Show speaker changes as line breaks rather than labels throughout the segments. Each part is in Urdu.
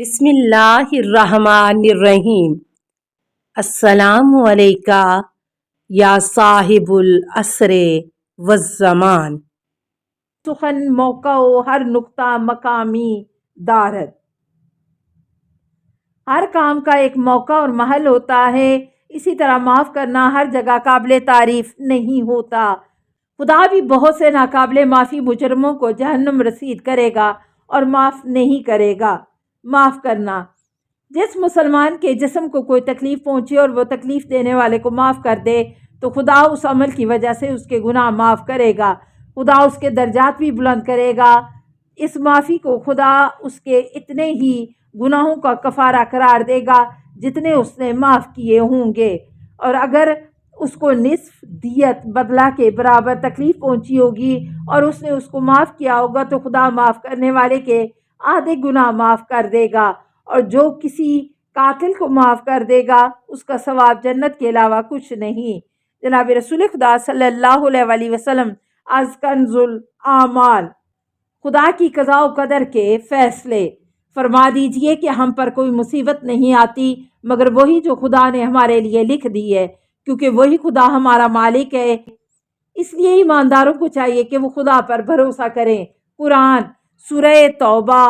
بسم اللہ الرحمن الرحیم۔ السلام علیکہ یا صاحب العصر والزمان۔ سخن موقع و ہر نقطہ مقامی دارد۔ ہر کام کا ایک موقع اور محل ہوتا ہے، اسی طرح معاف کرنا ہر جگہ قابل تعریف نہیں ہوتا۔ خدا بھی بہت سے ناقابل معافی مجرموں کو جہنم رسید کرے گا اور معاف نہیں کرے گا۔ معاف کرنا، جس مسلمان کے جسم کو کوئی تکلیف پہنچے اور وہ تکلیف دینے والے کو معاف کر دے تو خدا اس عمل کی وجہ سے اس کے گناہ معاف کرے گا، خدا اس کے درجات بھی بلند کرے گا۔ اس معافی کو خدا اس کے اتنے ہی گناہوں کا کفارہ قرار دے گا جتنے اس نے معاف کیے ہوں گے، اور اگر اس کو نصف دیت بدلہ کے برابر تکلیف پہنچی ہوگی اور اس نے اس کو معاف کیا ہوگا تو خدا معاف کرنے والے کے آدھے گناہ معاف کر دے گا، اور جو کسی قاتل کو معاف کر دے گا اس کا ثواب جنت کے علاوہ کچھ نہیں۔ جناب رسول خدا صلی اللہ علیہ وسلم از کنز الاعمال، خدا کی قضاء و قدر کے فیصلے۔ فرما دیجئے کہ ہم پر کوئی مصیبت نہیں آتی مگر وہی جو خدا نے ہمارے لیے لکھ دی ہے، کیونکہ وہی خدا ہمارا مالک ہے۔ اس لیے ایمانداروں کو چاہیے کہ وہ خدا پر بھروسہ کریں۔ قرآن سورہ توبہ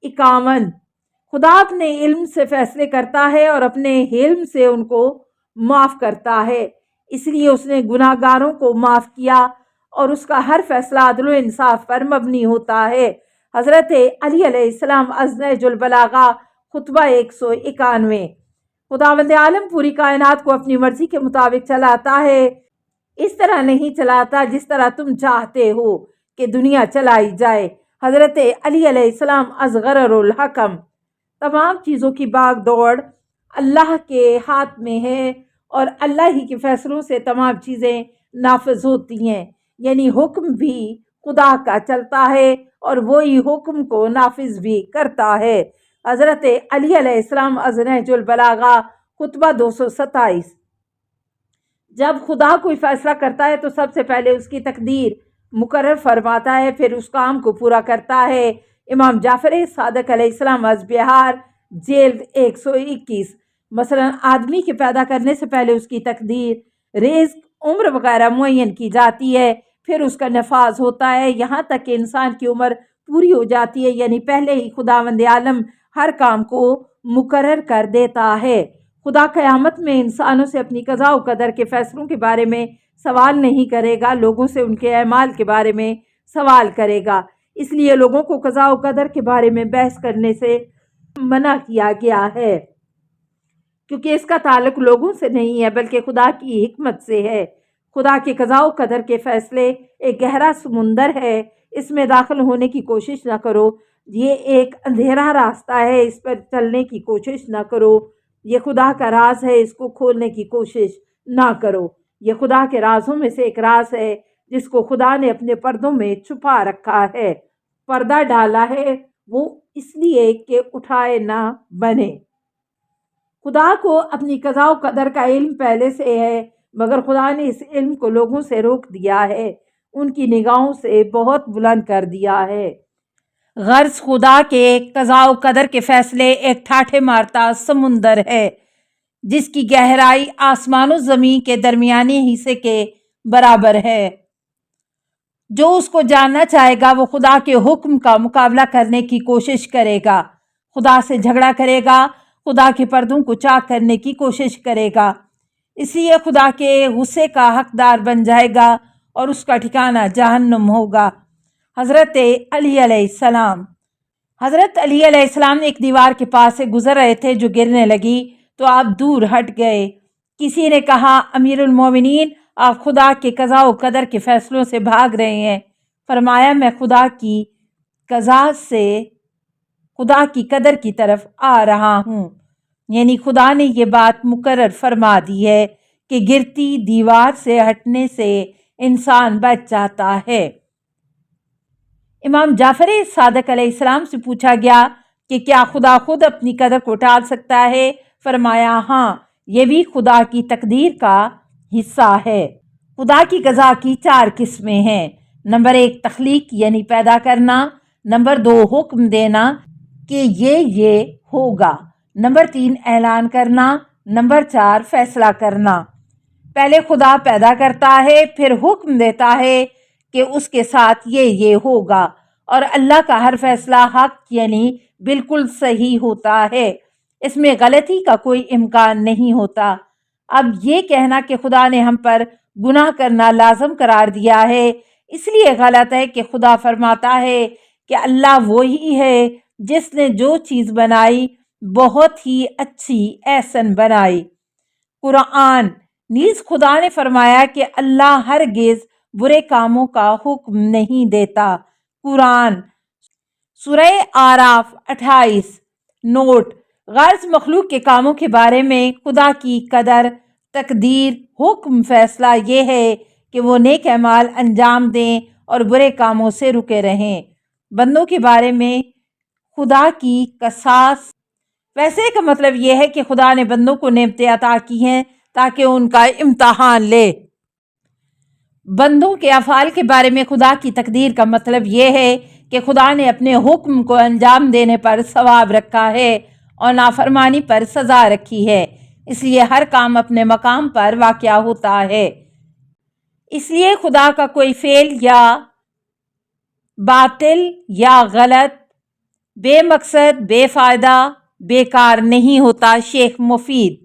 51۔ خدا اپنے علم سے فیصلے کرتا ہے اور اپنے حلم سے ان کو معاف کرتا ہے، اس لیے اس نے گناہ گاروں کو معاف کیا اور اس کا ہر فیصلہ عدل و انصاف پر مبنی ہوتا ہے۔ حضرت علی علیہ السلام از نہج البلاغہ خطبہ 191۔ خداوند عالم پوری کائنات کو اپنی مرضی کے مطابق چلاتا ہے، اس طرح نہیں چلاتا جس طرح تم چاہتے ہو کہ دنیا چلائی جائے۔ حضرت علی علیہ السلام از غرر الحکم۔ تمام چیزوں کی باغ دوڑ اللہ کے ہاتھ میں ہے اور اللہ ہی کے فیصلوں سے تمام چیزیں نافذ ہوتی ہیں، یعنی حکم بھی خدا کا چلتا ہے اور وہی حکم کو نافذ بھی کرتا ہے۔ حضرت علی علیہ السلام از نہج البلاغہ خطبہ 227۔ جب خدا کوئی فیصلہ کرتا ہے تو سب سے پہلے اس کی تقدیر مقرر فرماتا ہے، پھر اس کام کو پورا کرتا ہے۔ امام جعفر صادق علیہ السلام از بہار جلد 121۔ مثلا آدمی کے پیدا کرنے سے پہلے اس کی تقدیر، رزق، عمر وغیرہ معین کی جاتی ہے، پھر اس کا نفاذ ہوتا ہے یہاں تک کہ انسان کی عمر پوری ہو جاتی ہے، یعنی پہلے ہی خداوند عالم ہر کام کو مقرر کر دیتا ہے۔ خدا قیامت میں انسانوں سے اپنی قضاء و قدر کے فیصلوں کے بارے میں سوال نہیں کرے گا، لوگوں سے ان کے اعمال کے بارے میں سوال کرے گا۔ اس لیے لوگوں کو قضاء و قدر کے بارے میں بحث کرنے سے منع کیا گیا ہے، کیونکہ اس کا تعلق لوگوں سے نہیں ہے بلکہ خدا کی حکمت سے ہے۔ خدا کے قضاء و قدر کے فیصلے ایک گہرا سمندر ہے، اس میں داخل ہونے کی کوشش نہ کرو۔ یہ ایک اندھیرا راستہ ہے، اس پر چلنے کی کوشش نہ کرو۔ یہ خدا کا راز ہے، اس کو کھولنے کی کوشش نہ کرو۔ یہ خدا کے رازوں میں سے ایک راز ہے جس کو خدا نے اپنے پردوں میں چھپا رکھا ہے۔ پردہ ڈالا ہے وہ اس لیے کہ اٹھائے نہ بنے۔ خدا کو اپنی قضاء و قدر کا علم پہلے سے ہے، مگر خدا نے اس علم کو لوگوں سے روک دیا ہے، ان کی نگاہوں سے بہت بلند کر دیا ہے۔ غرض خدا کے قضاء و قدر کے فیصلے ایک ٹھاٹھے مارتا سمندر ہے جس کی گہرائی آسمان و زمین کے درمیانی حصے کے برابر ہے۔ جو اس کو جاننا چاہے گا وہ خدا کے حکم کا مقابلہ کرنے کی کوشش کرے گا، خدا سے جھگڑا کرے گا، خدا کے پردوں کو چاک کرنے کی کوشش کرے گا، اس لیے خدا کے غصے کا حقدار بن جائے گا اور اس کا ٹھکانہ جہنم ہوگا۔ حضرت علی علیہ السلام۔ حضرت علی علیہ السلام ایک دیوار کے پاس سے گزر رہے تھے جو گرنے لگی تو آپ دور ہٹ گئے۔ کسی نے کہا، امیر المومنین، آپ خدا کے قضاء و قدر کے فیصلوں سے بھاگ رہے ہیں۔ فرمایا، میں خدا کی قضاء سے خدا کی قدر کی طرف آ رہا ہوں، یعنی خدا نے یہ بات مقرر فرما دی ہے کہ گرتی دیوار سے ہٹنے سے انسان بچ جاتا ہے۔ امام جعفر صادق علیہ السلام سے پوچھا گیا کہ کیا خدا خود اپنی قدر کو ٹال سکتا ہے؟ فرمایا، ہاں، یہ بھی خدا کی تقدیر کا حصہ ہے۔ خدا کی قضاء کی 4 قسمیں ہیں۔ نمبر 1 تخلیق یعنی پیدا کرنا، نمبر 2 حکم دینا، کہ یہ ہوگا۔ نمبر 3 اعلان کرنا۔ نمبر 4 فیصلہ کرنا۔ پہلے خدا پیدا کرتا ہے، پھر حکم دیتا ہے کہ اس کے ساتھ یہ ہوگا، اور اللہ کا ہر فیصلہ حق یعنی بالکل صحیح ہوتا ہے، اس میں غلطی کا کوئی امکان نہیں ہوتا۔ اب یہ کہنا کہ خدا نے ہم پر گناہ کرنا لازم قرار دیا ہے اس لیے غلط ہے کہ خدا فرماتا ہے کہ اللہ وہی ہے جس نے جو چیز بنائی بہت ہی اچھی احسن بنائی۔ قرآن نیز خدا نے فرمایا کہ اللہ ہرگز برے کاموں کا حکم نہیں دیتا۔ قرآن سورہ آراف 28۔ نوٹ: غرض مخلوق کے کاموں کے بارے میں خدا کی قدر، تقدیر، حکم، فیصلہ یہ ہے کہ وہ نیک اعمال انجام دیں اور برے کاموں سے رکے رہیں۔ بندوں کے بارے میں خدا کی قصاص فیصلے کا مطلب یہ ہے کہ خدا نے بندوں کو نعمتیں عطا کی ہیں تاکہ ان کا امتحان لے۔ بندوں کے افعال کے بارے میں خدا کی تقدیر کا مطلب یہ ہے کہ خدا نے اپنے حکم کو انجام دینے پر ثواب رکھا ہے اور نافرمانی پر سزا رکھی ہے، اس لیے ہر کام اپنے مقام پر واقع ہوتا ہے۔ اس لیے خدا کا کوئی فعل یا باطل یا غلط، بے مقصد، بے فائدہ، بیکار نہیں ہوتا۔ شیخ مفید۔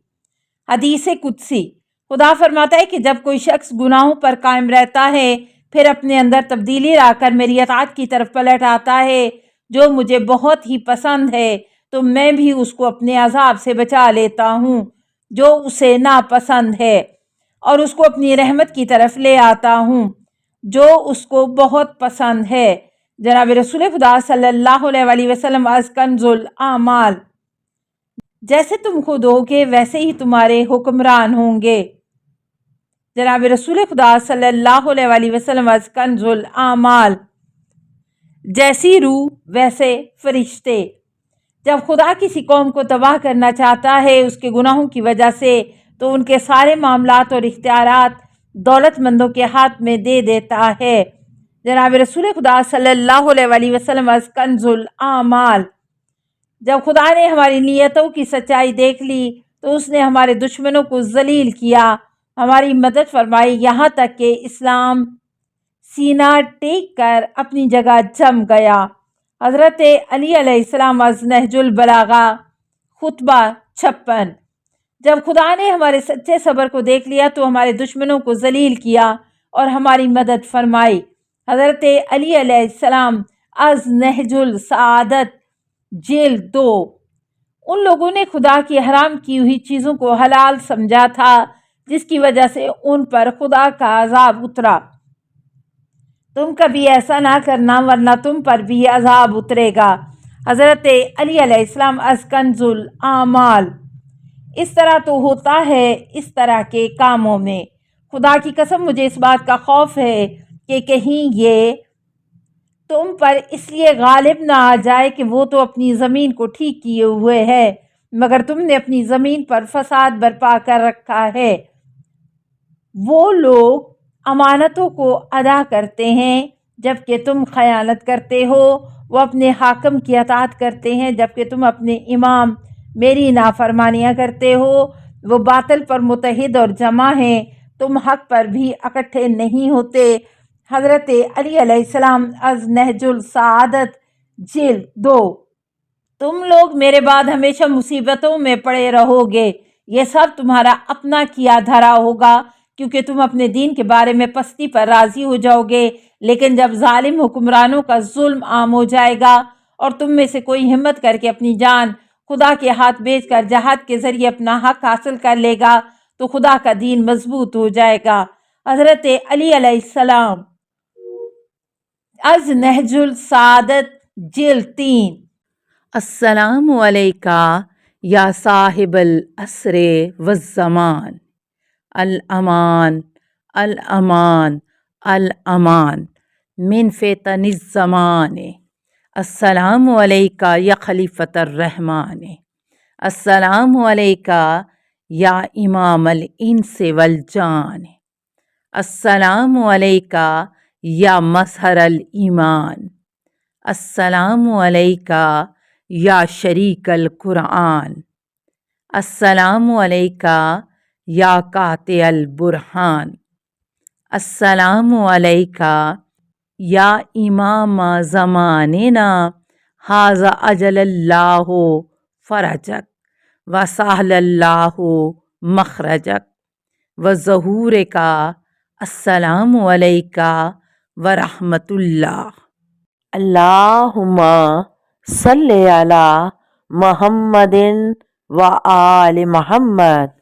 حدیث قدسی۔ خدا فرماتا ہے کہ جب کوئی شخص گناہوں پر قائم رہتا ہے پھر اپنے اندر تبدیلی لا کر میری اطاعت کی طرف پلٹ آتا ہے جو مجھے بہت ہی پسند ہے تو میں بھی اس کو اپنے عذاب سے بچا لیتا ہوں جو اسے ناپسند ہے، اور اس کو اپنی رحمت کی طرف لے آتا ہوں جو اس کو بہت پسند ہے۔ جناب رسول خدا صلی اللہ علیہ وسلم از کنز الاعمال۔ جیسے تم خود ہوگے ویسے ہی تمہارے حکمران ہوں گے۔ جناب رسول خدا صلی اللہ علیہ وسلم از کنز الاعمال۔ جیسی روح ویسے فرشتے۔ جب خدا کسی قوم کو تباہ کرنا چاہتا ہے اس کے گناہوں کی وجہ سے تو ان کے سارے معاملات اور اختیارات دولت مندوں کے ہاتھ میں دے دیتا ہے۔ جناب رسول خدا صلی اللہ علیہ وسلم از کنز الاعمال۔ جب خدا نے ہماری نیتوں کی سچائی دیکھ لی تو اس نے ہمارے دشمنوں کو ذلیل کیا، ہماری مدد فرمائی، یہاں تک کہ اسلام سینہ ٹیک کر اپنی جگہ جم گیا۔ حضرت علی علیہ السلام از نہج البلاغہ۔ خطبہ 56۔ جب خدا نے ہمارے سچے صبر کو دیکھ لیا تو ہمارے دشمنوں کو ذلیل کیا اور ہماری مدد فرمائی۔ حضرت علی علیہ السلام از نہج السعادت، جلد 2۔ ان لوگوں نے خدا کی حرام کی ہوئی چیزوں کو حلال سمجھا تھا جس کی وجہ سے ان پر خدا کا عذاب اترا۔ تم کبھی ایسا نہ کرنا ورنہ تم پر بھی عذاب اترے گا۔ حضرت علی علیہ السلام از کنز الاعمال۔ اس طرح تو ہوتا ہے اس طرح کے کاموں میں۔ خدا کی قسم مجھے اس بات کا خوف ہے کہ کہیں یہ تم پر اس لیے غالب نہ آ جائے کہ وہ تو اپنی زمین کو ٹھیک کیے ہوئے ہے مگر تم نے اپنی زمین پر فساد برپا کر رکھا ہے۔ وہ لوگ امانتوں کو ادا کرتے ہیں جبکہ تم خیانت کرتے ہو، وہ اپنے حاکم کی اطاعت کرتے ہیں جبکہ تم اپنے امام میری نافرمانیاں کرتے ہو، وہ باطل پر متحد اور جمع ہیں، تم حق پر بھی اکٹھے نہیں ہوتے۔ حضرت علی علیہ السلام از نہج السعادت، جلد 2۔ تم لوگ میرے بعد ہمیشہ مصیبتوں میں پڑے رہو گے، یہ سب تمہارا اپنا کیا دھرا ہوگا کیونکہ تم اپنے دین کے بارے میں پستی پر راضی ہو جاؤ گے، لیکن جب ظالم حکمرانوں کا ظلم عام ہو جائے گا اور تم میں سے کوئی ہمت کر کے اپنی جان خدا کے ہاتھ بیچ کر جہاد کے ذریعے اپنا حق حاصل کر لے گا تو خدا کا دین مضبوط ہو جائے گا۔ حضرت علی علیہ السلام از نہج السعادت، جلد 3۔ السلام علیکہ یا صاحب العصر والزمان، الامان الامان الامان من فتن الزمان۔ السلام علیکہ یا خلیفۃ الرحمن، السلام علیکہ یا امام الانس والجان، السلام علیکہ یا مظہر الایمان، السلام علیکہ یا شریک القرآن، السلام علیکہ یا قاطع البرہان، السلام علیکہ یا امام زماننا، ھذا اجل اللہ فرجک وسہل اللہ مخرجک وظہور کا، السلام علیکہ ورحمۃ اللہ۔ اللہم صلی علی محمد و آل محمد۔